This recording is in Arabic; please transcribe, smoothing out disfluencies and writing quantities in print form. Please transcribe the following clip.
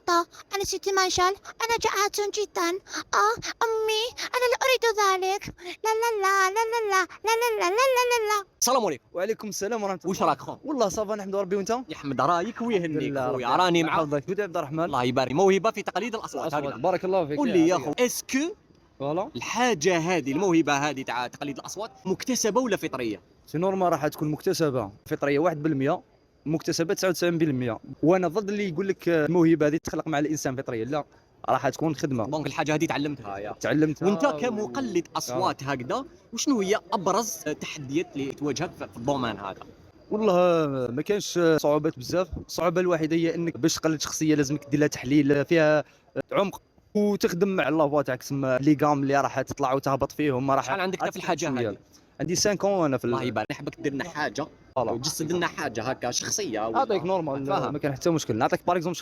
بابا، أنا ست منشل، أنا جائعة جدا. أمي، أنا لا أريد ذلك. لا لا لا لا لا لا لا لا لا لا لا. السلام عليكم. وعليكم السلام ورحمة الله. واش راك خو؟ والله صافا نحمد ربي وانت؟ يحمد رايك ويهنيك لله خويا، ربي راني مع يحفظك. بدي عبد الرحمن. الله يبارك، موهبه في تقليد الاصوات. الأصوات. هكذا بارك الله فيك. قول لي يا خو، اسكو فوالا الحاجه هذه، الموهبه هذه تاع تقليد الاصوات مكتسبه ولا فطريه؟ سي نورمال راح تكون مكتسبة، فطرية 1%، مكتسبة 99%. وانا ضد اللي يقول لك الموهبة هذه تخلق مع الانسان فطرية، لا، راح تكون خدمة دونك الحاجه هذه تعلمتها يا تعلمتها. وانت كمقلد اصوات هكذا، وشنو هي ابرز التحديات اللي تواجهك في الدومين هذا؟ والله ما كانش صعوبات بزاف. الصعوبة الوحيدة هي انك باش تقلد شخصية لازمك دير لها تحليل فيها عمق، وتخدم مع لافوا تاعك، تسمى لي غام اللي راح تطلع وتهبط فيهم. راح شحال عندك في الحاجه هذه؟ عندي 5 وانا في الله يبارك، نحبك دير لنا حاجه فوالا. وجسد لنا حاجه هكا شخصيه اعطيك نورمال، فاهم. ما كان حتى مشكل. نعطيك باغ اكزومبل